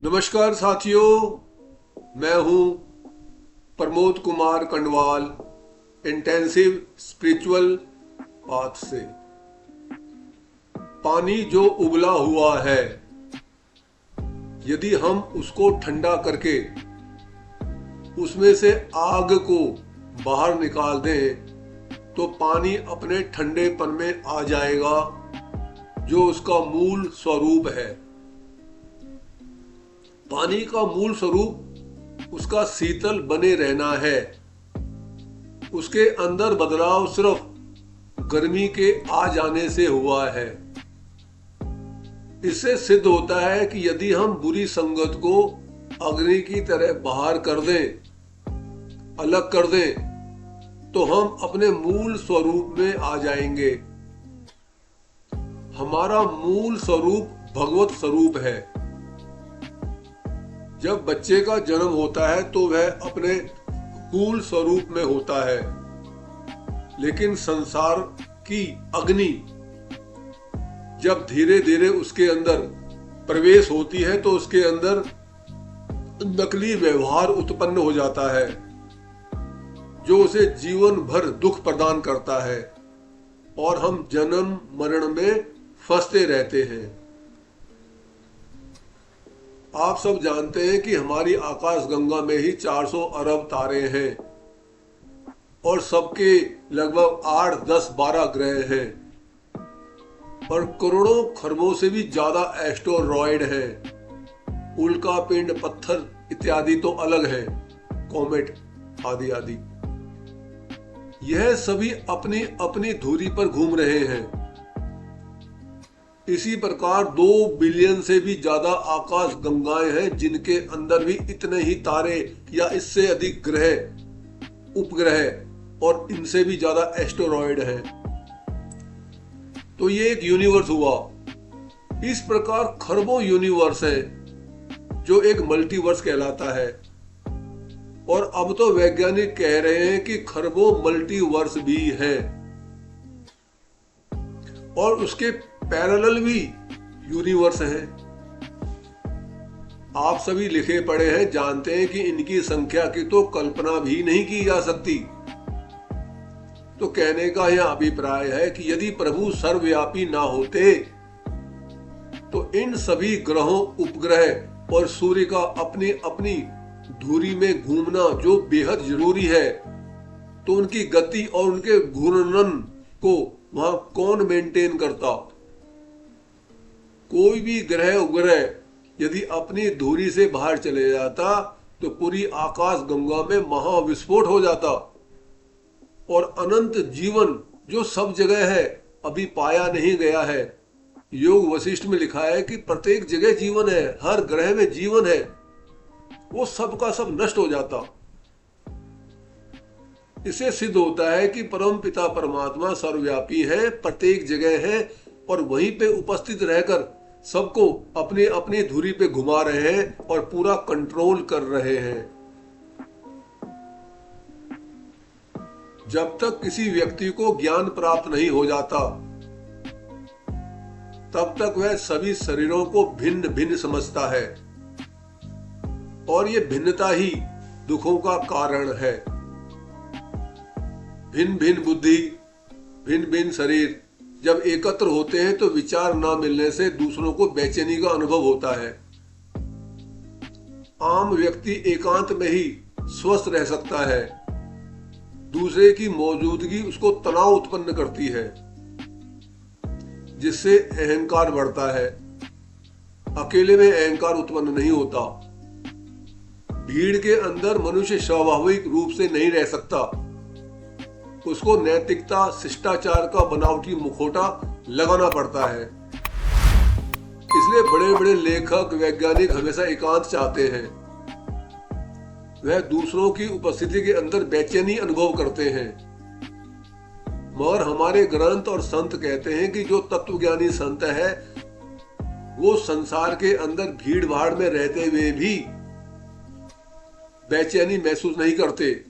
नमस्कार साथियों, मैं हूं Pramod Kumar Kandwal intensive spiritual path से। पानी जो उबला हुआ है, यदि हम उसको ठंडा करके उसमें से आग को बाहर निकाल दें तो पानी अपने ठंडेपन में आ जाएगा, जो उसका मूल स्वरूप है। पानी का मूल स्वरूप उसका शीतल बने रहना है। उसके अंदर बदलाव सिर्फ गर्मी के आ जाने से हुआ है। इससे सिद्ध होता है कि यदि हम बुरी संगत को अग्नि की तरह बाहर कर दें, अलग कर दें, तो हम अपने मूल स्वरूप में आ जाएंगे। हमारा मूल स्वरूप भगवत स्वरूप है। जब बच्चे का जन्म होता है तो वह अपने मूल स्वरूप में होता है, लेकिन संसार की अग्नि जब धीरे धीरे उसके अंदर प्रवेश होती है तो उसके अंदर नकली व्यवहार उत्पन्न हो जाता है, जो उसे जीवन भर दुख प्रदान करता है और हम जन्म मरण में फंसते रहते हैं। आप सब जानते हैं कि हमारी आकाश गंगा में ही 400 अरब तारे हैं और सबके लगभग 8, 10, 12 ग्रह हैं और करोड़ों खरबों से भी ज्यादा एस्टेरॉयड हैं। उल्का पिंड, पत्थर इत्यादि तो अलग हैं, कॉमेट आदि आदि। यह सभी अपनी अपनी धुरी पर घूम रहे हैं। इसी प्रकार 2 बिलियन से भी ज्यादा आकाश गंगाएं हैं, जिनके अंदर भी इतने ही तारे या इससे अधिक ग्रह, उपग्रह और इनसे भी ज्यादा एस्टेरॉयड हैं। तो ये एक यूनिवर्स हुआ। इस प्रकार खरबों यूनिवर्स हैं, जो एक मल्टीवर्स कहलाता है। और अब तो वैज्ञानिक कह रहे हैं कि खरबों मल्टीवर्स भी हैं और उसके पैरेलल भी यूनिवर्स हैं। आप सभी लिखे पढ़े हैं, जानते हैं कि इनकी संख्या की तो कल्पना भी नहीं की जा सकती। तो कहने का यह अभिप्राय है कि यदि प्रभु सर्वव्यापी ना होते तो इन सभी ग्रहों, उपग्रह और सूर्य का अपनी अपनी धुरी में घूमना जो बेहद जरूरी है, तो उनकी गति और उनके घूर्णन को वहां कौन मेंटेन करता? कोई भी ग्रह उपग्रह यदि अपनी धुरी से बाहर चले जाता तो पूरी आकाश गंगा में महाविस्फोट हो जाता और अनंत जीवन जो सब जगह है, अभी पाया नहीं गया है। योग वशिष्ठ में लिखा है कि प्रत्येक जगह जीवन है, हर ग्रह में जीवन है, वो सब का सब नष्ट हो जाता। इससे सिद्ध होता है कि परम पिता परमात्मा सर्वव्यापी है, प्रत्येक जगह है और वहीं पे उपस्थित रहकर सबको अपनी अपनी धुरी पे घुमा रहे हैं और पूरा कंट्रोल कर रहे हैं। जब तक किसी व्यक्ति को ज्ञान प्राप्त नहीं हो जाता, तब तक वह सभी शरीरों को भिन्न भिन्न समझता है और ये भिन्नता ही दुखों का कारण है। भिन्न भिन्न बुद्धि, भिन्न भिन्न शरीर जब एकत्र होते हैं तो विचार न मिलने से दूसरों को बेचैनी का अनुभव होता है। आम व्यक्ति एकांत में ही स्वस्थ रह सकता है, दूसरे की मौजूदगी उसको तनाव उत्पन्न करती है, जिससे अहंकार बढ़ता है। अकेले में अहंकार उत्पन्न नहीं होता। भीड़ के अंदर मनुष्य स्वाभाविक रूप से नहीं रह सकता, उसको नैतिकता, शिष्टाचार का बनावटी मुखौटा लगाना पड़ता है। इसलिए बड़े बड़े लेखक, वैज्ञानिक हमेशा एकांत चाहते हैं। वह दूसरों की उपस्थिति के अंदर बेचैनी अनुभव करते हैं। मगर हमारे ग्रंथ और संत कहते हैं कि जो तत्वज्ञानी संत है, वो संसार के अंदर भीड़ भाड़ में रहते हुए भी बेचैनी महसूस नहीं करते।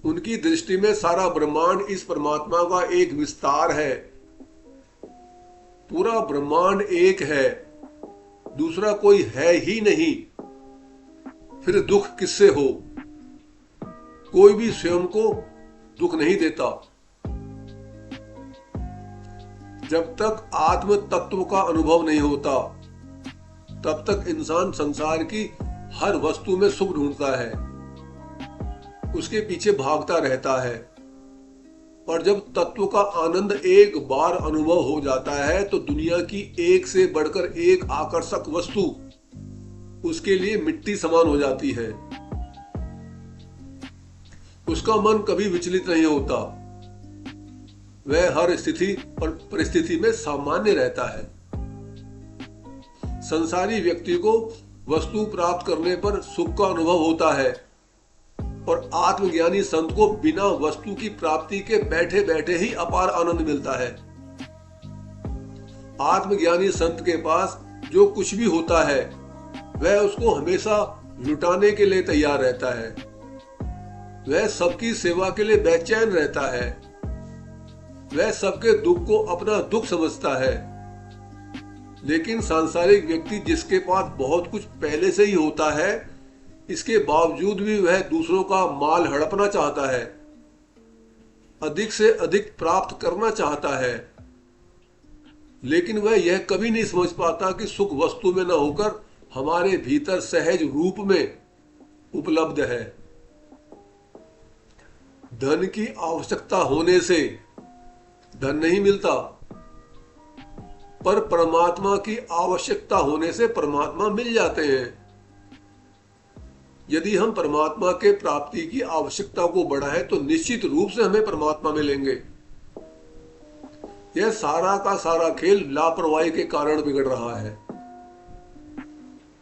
उनकी दृष्टि में सारा ब्रह्मांड इस परमात्मा का एक विस्तार है। पूरा ब्रह्मांड एक है, दूसरा कोई है ही नहीं, फिर दुख किससे हो? कोई भी स्वयं को दुख नहीं देता। जब तक आत्म तत्व का अनुभव नहीं होता तब तक इंसान संसार की हर वस्तु में सुख ढूंढता है, उसके पीछे भागता रहता है। और जब तत्व का आनंद एक बार अनुभव हो जाता है तो दुनिया की एक से बढ़कर एक आकर्षक वस्तु उसके लिए मिट्टी समान हो जाती है। उसका मन कभी विचलित नहीं होता, वह हर स्थिति और परिस्थिति में सामान्य रहता है। संसारी व्यक्ति को वस्तु प्राप्त करने पर सुख का अनुभव होता है और आत्मज्ञानी संत को बिना वस्तु की प्राप्ति के बैठे बैठे ही अपार आनंद मिलता है। आत्मज्ञानी संत के पास जो कुछ भी होता है वह उसको हमेशा लुटाने के लिए तैयार रहता है। वह सबकी सेवा के लिए बेचैन रहता है। वह सबके दुख को अपना दुख समझता है। लेकिन सांसारिक व्यक्ति जिसके पास बहुत कुछ पहले से ही होता है, इसके बावजूद भी वह दूसरों का माल हड़पना चाहता है, अधिक से अधिक प्राप्त करना चाहता है। लेकिन वह यह कभी नहीं समझ पाता कि सुख वस्तु में न होकर हमारे भीतर सहज रूप में उपलब्ध है। धन की आवश्यकता होने से धन नहीं मिलता, पर परमात्मा की आवश्यकता होने से परमात्मा मिल जाते हैं। यदि हम परमात्मा के प्राप्ति की आवश्यकता को बढ़ाएं तो निश्चित रूप से हमें परमात्मा मिलेंगे। यह सारा का सारा खेल लापरवाही के कारण बिगड़ रहा है।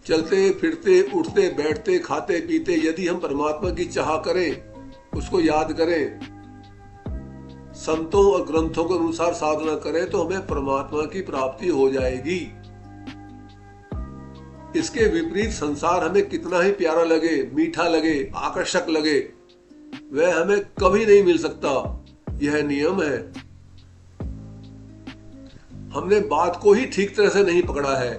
चलते फिरते उठते बैठते खाते पीते यदि हम परमात्मा की चाह करें, उसको याद करें, संतों और ग्रंथों के अनुसार साधना करें तो हमें परमात्मा की प्राप्ति हो जाएगी। इसके विपरीत संसार हमें कितना ही प्यारा लगे, मीठा लगे, आकर्षक लगे, वह हमें कभी नहीं मिल सकता। यह नियम है। हमने बात को ही ठीक तरह से नहीं पकड़ा है।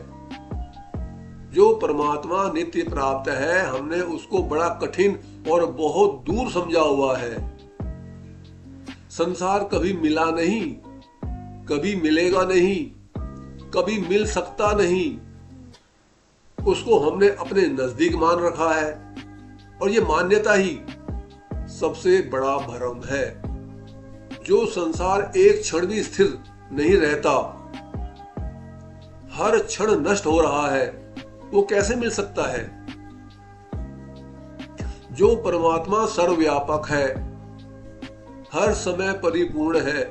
जो परमात्मा नित्य प्राप्त है, हमने उसको बड़ा कठिन और बहुत दूर समझा हुआ है। संसार कभी मिला नहीं, कभी मिलेगा नहीं, कभी मिल सकता नहीं, उसको हमने अपने नजदीक मान रखा है। और ये मान्यता ही सबसे बड़ा भ्रम है। जो संसार एक क्षण भी स्थिर नहीं रहता, हर क्षण नष्ट हो रहा है, वो कैसे मिल सकता है? जो परमात्मा सर्वव्यापक है, हर समय परिपूर्ण है,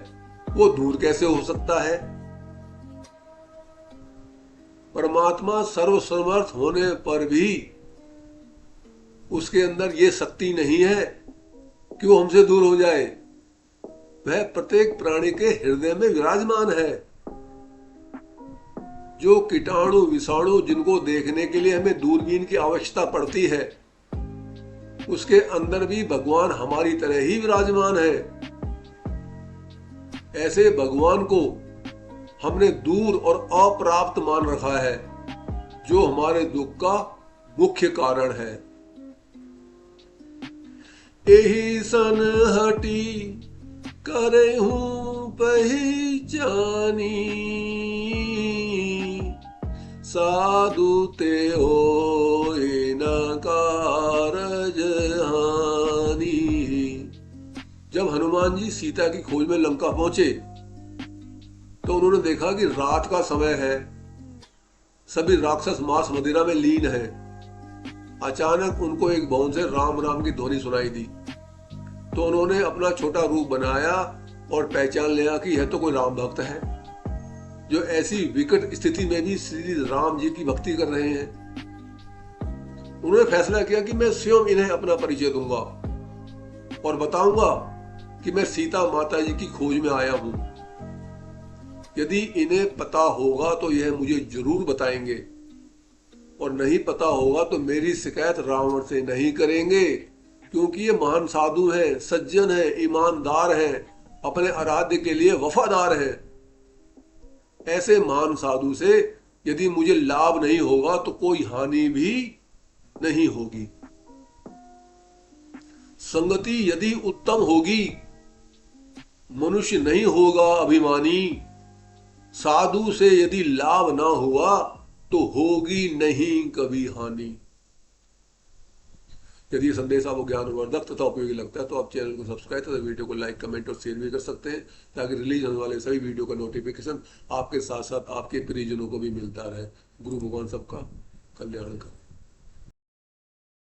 वो दूर कैसे हो सकता है? परमात्मा सर्वसमर्थ होने पर भी उसके अंदर ये शक्ति नहीं है कि वो हमसे दूर हो जाए। वह प्रत्येक प्राणी के हृदय में विराजमान है। जो कीटाणु विषाणु जिनको देखने के लिए हमें दूरबीन की आवश्यकता पड़ती है, उसके अंदर भी भगवान हमारी तरह ही विराजमान है। ऐसे भगवान को हमने दूर और अप्राप्त मान रखा है, जो हमारे दुख का मुख्य कारण है। एही सन हटी करे हूं पहचानी, साधु ते होए न कारज हानि। जब हनुमान जी सीता की खोज में लंका पहुंचे तो उन्होंने देखा कि रात का समय है, सभी राक्षस मांस मदिरा में लीन हैं। अचानक उनको एक भवन से राम राम की ध्वनि सुनाई दी, तो उन्होंने अपना छोटा रूप बनाया और पहचान लिया कि यह तो कोई राम भक्त है, जो ऐसी विकट स्थिति में भी श्री राम जी की भक्ति कर रहे हैं। उन्होंने फैसला किया कि मैं स्वयं इन्हें अपना परिचय दूंगा और बताऊंगा कि मैं सीता माता जी की खोज में आया हूं। यदि इन्हें पता होगा तो यह मुझे जरूर बताएंगे, और नहीं पता होगा तो मेरी शिकायत रावण से नहीं करेंगे, क्योंकि ये महान साधु हैं, सज्जन हैं, ईमानदार हैं, अपने आराध्य के लिए वफादार हैं। ऐसे महान साधु से यदि मुझे लाभ नहीं होगा तो कोई हानि भी नहीं होगी। संगति यदि उत्तम होगी, मनुष्य नहीं होगा अभिमानी। साधु से यदि लाभ ना हुआ तो होगी नहीं कभी हानि। यदि संदेश आपको ज्ञानवर्धक तथा उपयोगी लगता है तो आप चैनल को सब्सक्राइब तथा वीडियो को लाइक, कमेंट और शेयर भी कर सकते हैं, ताकि रिलीज होने वाले सभी वीडियो का नोटिफिकेशन आपके साथ साथ आपके प्रियजनों को भी मिलता रहे। गुरु भगवान सबका कल्याण का।